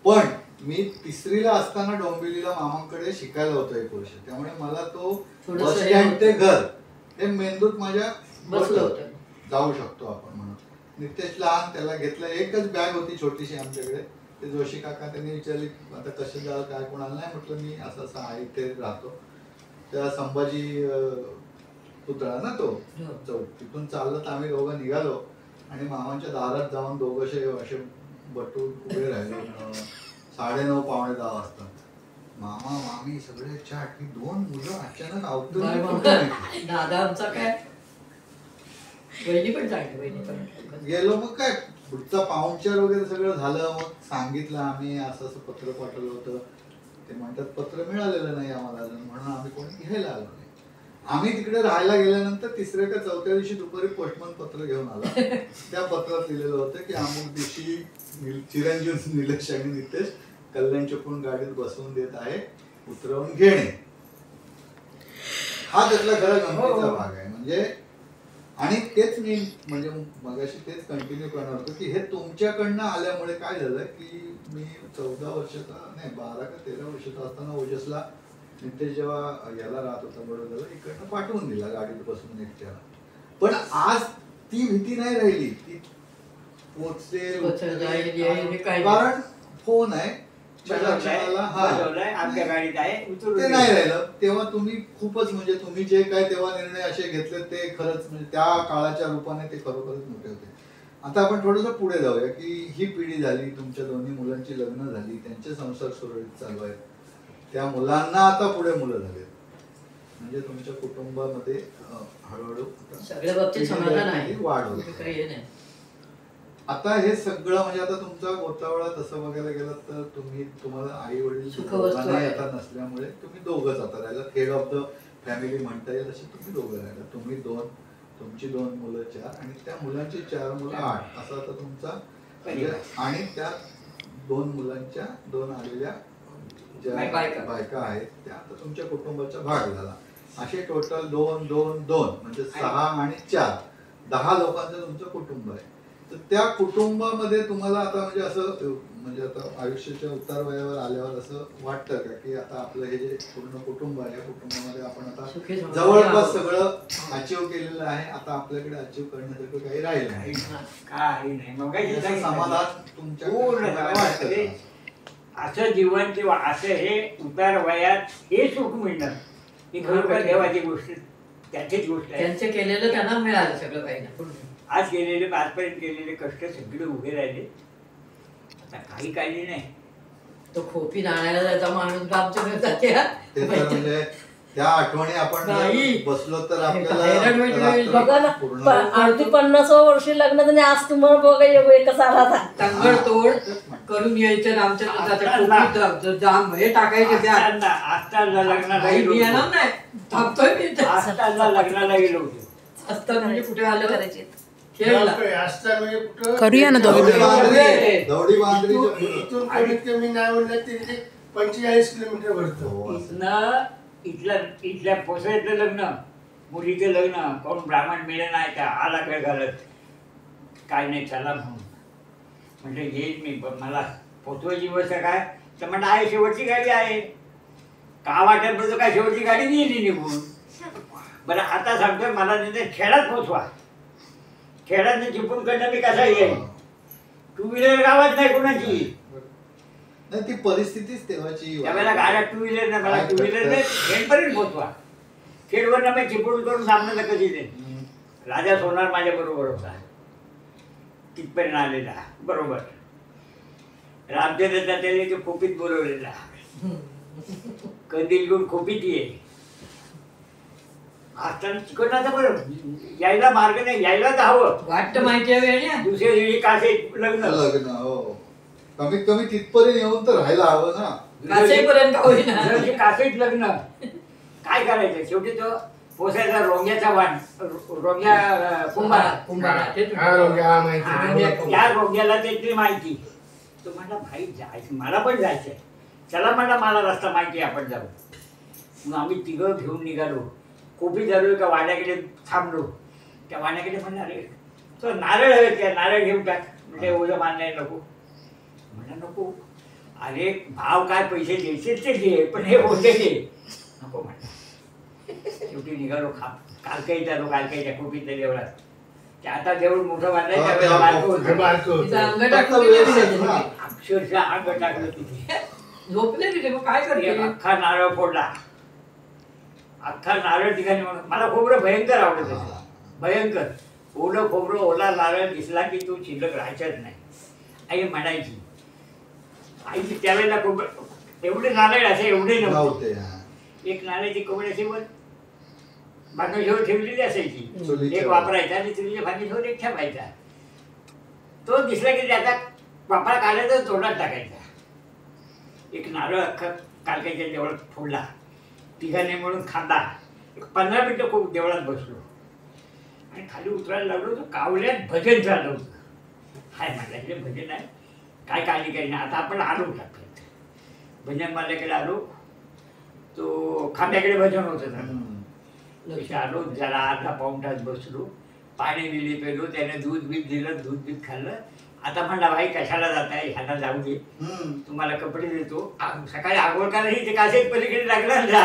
पण मी 3रीला असताना डोंबिवलीला मामांकडे शिकायला होतो 1 वर्ष. त्यामुळे मला तो बस स्टँड ते घर हे मेंदूत माझ्या बसलं होतं. जाऊ शकतो आपण म्हणून. नितेश लहान, त्याला घेतलं, एकच बॅग होती छोटीशी आमच्याकडे. ते जोशी काका त्यांनी विचारली आता कसं जाल काय, कोणाला नाही. म्हटलं मी असं असं आहे इथे राहतो. त्या संभाजी पुतळा ना तो चौक, तिथून चालत आम्ही दोघं निघालो आणि मामांच्या दारात जाऊन दोघं असे बटून उभे राहिले. 9:30 पावणे 10 वाजता. मामा मामी सगळे चाट. 2 मुलं अचानक आवडत दादा आमचा काय बहिणी पण चांगली, बहिणी पण गेलो. मग काय पुढचा पाहुणचार वगैरे सगळं झालं. मग सांगितलं आम्ही असं असं पत्र पाठवलं होतं. ते म्हणतात पत्र मिळालेलं नाही आम्हाला अजून, म्हणून आम्ही कोणी घ्यायला आलो नाही. आम्ही तिकडे राहायला गेल्यानंतर 3ऱ्या का 4थ्या दिवशी दुपारी पोस्टमन पत्र घेऊन आला. त्या पत्रात लिहिलेलं होतं की अमुक दिवशी चिरंजीव निलेश आणि नितेश कल्याण चुकून गाडीत बसवून देत आहे, उतरवून घेणे. हा त्यातला खरा गमतीचा भाग आहे. म्हणजे आणि तेच मी म्हणजे मगाशी तेच कंटिन्यू करणार होतो की हे तुमच्याकडनं आल्यामुळे काय झालं की मी 14 वर्षाचा नाही 12 का 13 वर्षाचा असताना ओजसला नितेश जेव्हा याला राहत होता बडोद्याला, इकडनं पाठवून दिला गाडीत बसून एकट्याला. पण आज ती भीती नाही राहिली की पोचेल, कारण फोन आहे आमच्या गाडीत आहे, ते नाही राहिलं. तेव्हा तुम्ही खूपच म्हणजे तुम्ही जे काय तेव्हा निर्णय असे घेतले ते खरंच म्हणजे त्या काळाच्या रूपाने ते खरोखरच मोठे होते. आता आपण थोडंसं पुढे जाऊया की ही पिढी झाली, तुमच्या दोन्ही मुलांची लग्न झाली, त्यांचे संसार सुरळीत चालू आहेत. त्या मुलांना आता पुढे मुलं झाले, म्हणजे तुमच्या कुटुंबामध्ये हळूहळू सगळ्या बाबतीत समाधान आहे, वाढ होते. काही नाही. आता हे सगळं म्हणजे आता तुमचा गोतावळा तसं बघायला गेलं तर तुम्हाला आई वडील आता नसल्यामुळे तुम्ही दोघंच आता राहिला. हेड ऑफ द फॅमिली म्हणता येईल असे तुम्ही दोघं राहिला. तुम्ही 2, तुमची 2 मुलं 4 आणि त्या मुलांची 4 मुलं 8 असा आता तुमचा आणि त्या 2 मुलांच्या 2 आलेल्या ज्या बायका आहेत त्या आता तुमच्या कुटुंबाचा भाग झाला. असे टोटल 2, 2, 2 म्हणजे 6 आणि 4 10 लोकांचं तुमचं कुटुंब आहे. तर त्या कुटुंबामध्ये तुम्हाला आता म्हणजे असं म्हणजे आता आयुष्याच्या उतार वयावर आल्यावर असं वाटतं का की आता आपलं हे जे पूर्ण कुटुंब आहे या कुटुंबामध्ये आपण आता जवळपास सगळं अचीव केलेलं आहे, आता आपल्याकडे अचीव करण्यासारखं काही राहिलं नाही, काही नाही. मग समाधान तुमच्या वाटतं असं जीवन किंवा असं हे उतार वयात हे सुख मिळणं ही खरोखर देवाची गोष्ट, त्याचीच गोष्ट आहे. त्यांचं केलेलं त्यांना मिळालं सगळं काही ना. आज गेलेले आजपर्यंत केलेले कष्ट सगळे उभे राहिले. आता काही काळजी नाही. तो खोपी आणायला जायचा माणूस आमच्या घरचा म्हणजे त्या आठवणी आपण बसलो तर बघा ना, आपल्याला अगदी 50 वर्षी लग्न झाले, आज तुम्हाला बघा योग कसा आला. तंगडतोड करून यायचं आमच्या जाम हे टाकायचे आजच्या लग्नाला येणार नाही. थांबतोय मी आजच्या लग्नाला गेलो होतो. असतं म्हणजे कुठे आलं करायचे करूया ना दोघी. दौडी बांधली कमीत कमी नाही म्हणलं तरी 45 किलोमीटर भरतो. इथल्या पोसायचं लग्न, मुलीचं लग्न कोण ब्राह्मण मिळेल नाही का, आला वेळ घालत काय नाही चला म्हणून म्हणजे येईल मी. मला पोचवायची गोष्ट काय तर म्हणलं आहे शेवटची गाडी आहे का वाटेल पण काय शेवटची गाडी नेली निघून. बरं आता सांगतोय मला तिथे खेळात पोचवा. खेळात चिपून कडनं मी कसा येईल. 2 व्हीलर गावात नाही कोणाची. नाही ती परिस्थितीच तेव्हाची. त्यावेळेला गाड्या 2 व्हीलर नाही, मला 2 व्हीलर नाही खेळपर्यंत पोचवा. खेळवरनं मी चिपळूण करून सामना कधी दे. राजा सोनार माझ्या बरोबर होता तिथपर्यंत आलेला बरोबर. रामचंद्र त्याला ते खोपीत बोलवलेला कंदील घेऊन खोपीत ये. असताना चिकटाचं बरं यायला मार्ग नाही, यायलाच हवं वाटतं माहिती आहे. दुसऱ्या दिवशी कासे लग्न हो कमीत कमी तिथपर्यंत येऊन तर राहायला हवं ना. कासेट लग्न काय करायचं शेवटी तो पोसायचा रोंग्याचा वाण रोंग्या कुंभार त्या रोंग्याला त्याची माहिती. तो म्हणला भाई जायचं मला पण जायचंय चला म्हणला मला रस्ता माहिती आहे, आपण जाऊ. मग आम्ही तिघं घेऊन निघालो. कोपी झालो एका वाड्याकडे थांबलो. त्या वाड्याकडे म्हणलं अरे तो नारळ हवे त्या, नारळ घेऊन टाक. म्हणजे एवढं मान्य नको. म्हणलं नको. अरे भाव काय पैसे द्यायचे ते घे, पण हे होते घे. नको म्हणलं. शेवटी निघालो. कालकाईत आलो. कालकाईच्या कोपीच्या देवळात. ते आता जेवढं मोठं बांधलंय त्यावेळेला बारकं होतं. तिथं अंग टाकून गेले तिथे. अक्षरशः अंग टाकलं तिथे. झोपले तिथे. मग काय एक करते? अख्खा नारळ फोडला. अख्खा नारळ ठिकाणी म्हणून मला खोबरं भयंकर आवडत असे. भयंकर. ओलं खोबरं ओला नारळ दिसला की तू शिल्लक राहायचाच नाही. आई म्हणायची. आईची त्यावेळेला खोबरं एवढे नारळ असे एवढे नव्हते. एक नारळाची कवड अशी वर बांधून ठेवलेली असायची. एक वापरायचा आणि चुलीच्या भांडीवर एक ठेवायचा. तो दिसला की त्याचा वापरा काढायचा तोंडात टाकायचा. एक नारळ अख्खा कालकाच्या देवळात फोडला. तिघांनी म्हणून खांदा. 15 मिनिटं खूप देवळात बसलो आणि खाली उतरायला लागलो. तर कावल्यात भजन चाललं होतं. हाय म्हटलं भजन आहे काय काळजी काही नाही. आता आपण आलो टाकत भजन माल्याकडे आलो. तो खांद्याकडे भजन होतं. तसे आलो. जरा अर्धा पाऊण तास बसलो. पाणी बिली पेलो. त्याने दूध बीत दिलं. दूध बीत खाल्लं. आता म्हणला भाई कशाला जाताय, ह्याला जाऊ दे, तुम्हाला कपडे देतो. सकाळी आंघोळ करायला ते कासेच पलीकडे लागला जा.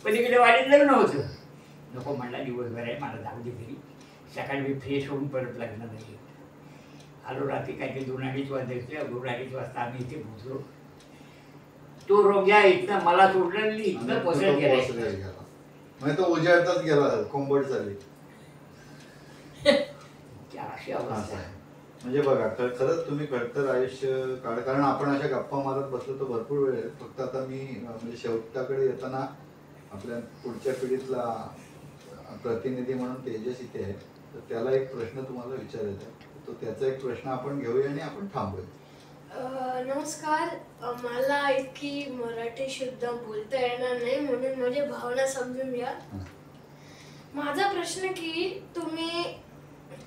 पलीकडे वाडीत लग्न होतं. नको म्हणला दिवसभर आहे मला जाऊ दे घरी. सकाळी मी फ्रेश होऊन परत लग्न नाही. आलो रात्री काय ते 2-2:30 वाजायचे. 2-2:30 वाजता आम्ही इथे पोहोचलो. तो रोग्या इथनं मला सोडलं इथनं पोचत गेला. म्हणजे तो उजाडताच गेला. कोंबड झाली. अशी अवस्था आहे. म्हणजे बघा खरंच तुम्ही खडतर आयुष्य काढ. कारण आपण अशा गप्पा मारत बसलो तर भरपूर वेळ आहे. फक्त आता मी म्हणजे शेवटाकडे येताना आपल्या पुढच्या पिढीतला प्रतिनिधी म्हणून तेजस इथे आहे. तर त्याला एक प्रश्न तुम्हाला विचारायचा आहे. तो त्याचा एक प्रश्न आपण घेऊया आणि आपण थांबूया. नमस्कार. मला इतकी मराठी शुद्ध बोलता येणार नाही म्हणून माझी भावना समजून घ्या. माझा प्रश्न की तुम्ही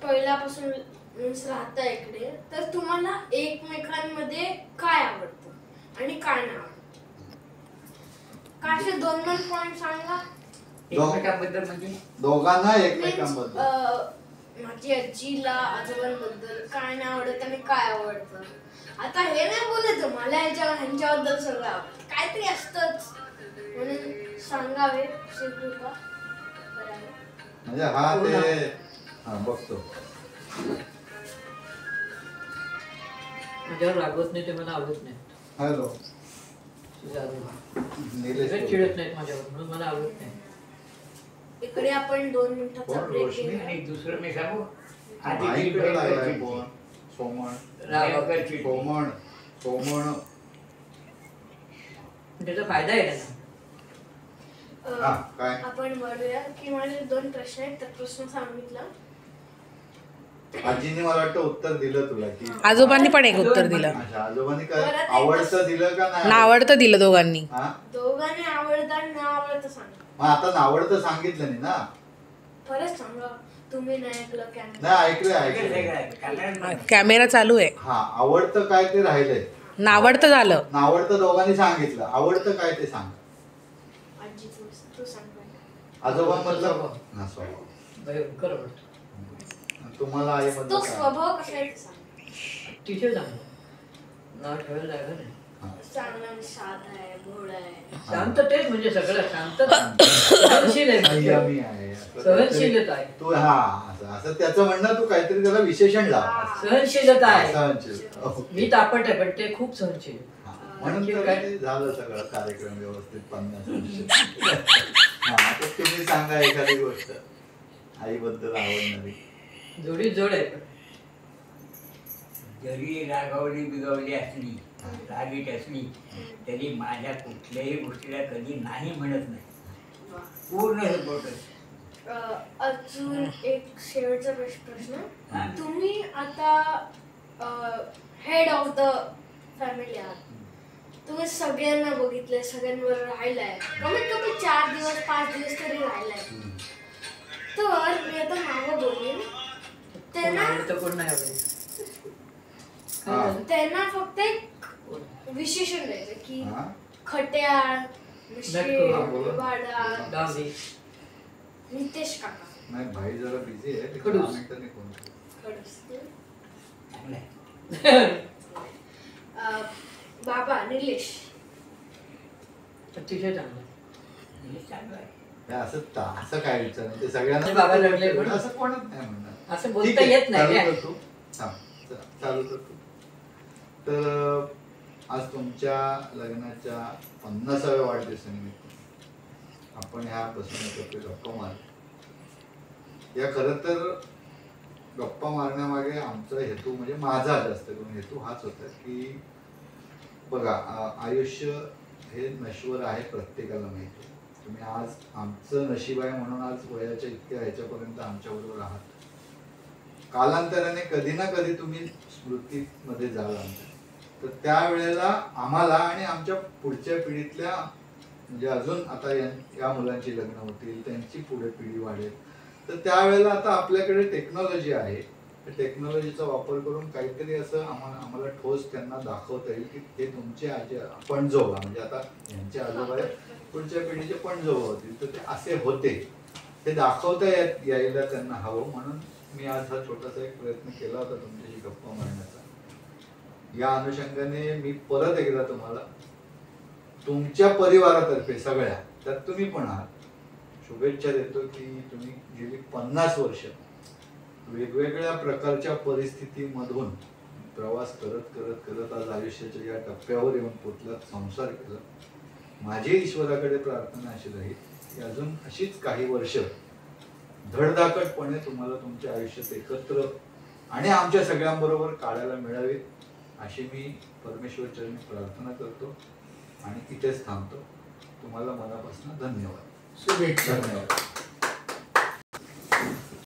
पहिल्यापासून राहता इकडे, तर तुम्हाला एकमेकांमध्ये काय आवडतं आणि काय नाही आवडतं? काय असे 2 पॉइंट सांगा. एकमेकांबद्दल म्हणजे दोघांना एकमेकांबद्दल. माझी आजीला आजोबांबद्दल काय नाही आवडत आणि काय आवडतं. आता हे नाही बोलायचं मला ह्यांच्याबद्दल सगळं आवडतं. काहीतरी असतंच म्हणून सांगावे. शिवकृपा करावे. म्हणजे हा ते बघतो. माझ्यावर रागवत नाही ते मला आवडत नाही. हॅलो चिडत नाहीत माझ्यावर म्हणून मला आवडत नाही. इकडे आपण 2 मिनिटाचा ब्रेक घेऊ. आणि दुसरं मी सांगू. आधी आईकडे लागलाय फोन. सोमण त्याचा फायदा आहे ना. काय आपण म्हणूया की माझे 2 प्रश्न आहेत. तर प्रश्न सांगितला. आजीने मला वाटतं उत्तर दिलं तुला की आजोबांनी पण एक उत्तर दिलं. आजोबांनी काय आवडतं दिलं का नाही? नावडतं दिलं दोघांनी. दोघांनी आवडतं आणि न आवडतं सांगा. मग आता नावडतं सांगितलं नाही ना. परत सांगा. तुम्ही नाही ऐकलं नाही ऐकलंय. कॅमेरा चालू आहे. हा आवडतं काय ते राहिलंय. नावडतं झालं. नावडतं दोघांनी सांगितलं. आवडतं काय ते सांग. आजी तू सांग. आजोबांमधलं भयंकर आवडतो. तुम्हाला आईबद्दल तो स्वभाव कसा आहे ते सांग. तिथे चांगलं नाव ठेवायला जागा नाही. चांगला आणि साधा आहे, भोळा आहे. शांत तेच म्हणजे सगळं शांत सहनशील आहे. सहनशीलता आहे. तू असं त्याचं म्हणणं तू काहीतरी त्याला विशेषण लाव. सहनशीलता आहे. सहनशील. मी तापट आहे पण ते खूप सहनशील. म्हणून तर काय झालं सगळं कार्यक्रम व्यवस्थित 50. आता तुम्ही सांगा एखादी गोष्ट आईबद्दल आवडणारी. जोडी जोड आहे. जरी रागावली बिगावली असली, रागीट असली तरी माझ्या कुठल्याही गोष्टीला कधी नाही म्हणत नाही. पूर्ण सपोर्ट. अजून एक शेवटचा प्रश्न. तुम्ही आता हेड ऑफ द फॅमिली आहात. तुम्ही सगळ्यांना बघितलंय, सगळ्यांवर राहिलाय. कमीत कमी 4 दिवस 5 दिवस तरी राहिलाय. तर मी आता नावं बोलेन. त्यांना फक्त एक विशेषण द्यायचं की हा? खट्याळ, नटकुळ. हा, बोला. वाडा, डांबे. नितेश काका नाही भाई जरा बिझी आहे खडूस. 10 मिनिटांनी फोन करू. खडसे. चांगलं आहे. बाबा निलेश. अतिशय चांगलं. हे चांगलं आहे. हे असं काय विचार ते सगळ्यांना बाबा रडले पण. असं कोणच नाही म्हणणार. असं ठीक बोलता आहे, येत नाही चालू काय? कर तू. थांब, चालू कर तू. तर आज तुमच्या लग्नाच्या 50व्या वाढदिवसानिमित्त आपण ह्या बसून एकत्र गप्पा मार. या खरं तर गप्पा मारण्यामागे आमचा हेतू म्हणजे माझा जास्त करून हेतू हाच होता की बघा आयुष्य हे नश्वर आहे, प्रत्येकाला माहिती आहे. तुम्ही आज आमचं नशीब आहे म्हणून आज वयाच्या इतक्या ह्याच्यापर्यंत आमच्याबरोबर आहात. कालांतराने कधी ना कधी तुम्ही स्मृतीमध्ये जाल आमच्या, तर त्यावेळेला आम्हाला आणि आमच्या पुढच्या पिढीतल्या म्हणजे अजून आता या मुलांची लग्न होतील, त्यांची पुढे पिढी वाढेल, तर त्यावेळेला आता आपल्याकडे टेक्नॉलॉजी आहे. टेक्नॉलॉजीचा वापर करून काहीतरी असं आम्हाला ठोस त्यांना दाखवता येईल की ते तुमचे पणजोबा म्हणजे आता यांचे आजोबा पुढच्या पिढीचे पणजोबा होतील, तर ते असे होते ते दाखवता यायला त्यांना हवं. म्हणून मी आज हा छोटासा एक प्रयत्न केला होता तुमच्याशी गप्पा मारण्याचा. या अनुषंगाने मी परत एकदा तुम्हाला तुमच्या परिवारातर्फे सगळ्या त्यात तुम्ही पण आहात शुभेच्छा देतो की तुम्ही गेली 50 वर्ष वेगवेगळ्या प्रकारच्या परिस्थितीमधून प्रवास करत करत करत आज आयुष्याच्या या टप्प्यावर येऊन पोचलात, संसार केला. माझी ईश्वराकडे प्रार्थना अशी राहील की अजून अशीच काही वर्ष धडधाकटपणे तुम्हाला तुमच्या आयुष्यात एकत्र आणि आमच्या सगळ्यांबरोबर काढायला मिळावी अशी मी परमेश्वरचरणी प्रार्थना करतो आणि इथेच थांबतो. तुम्हाला मनापासून धन्यवाद. शुभेच्छा. धन्यवाद.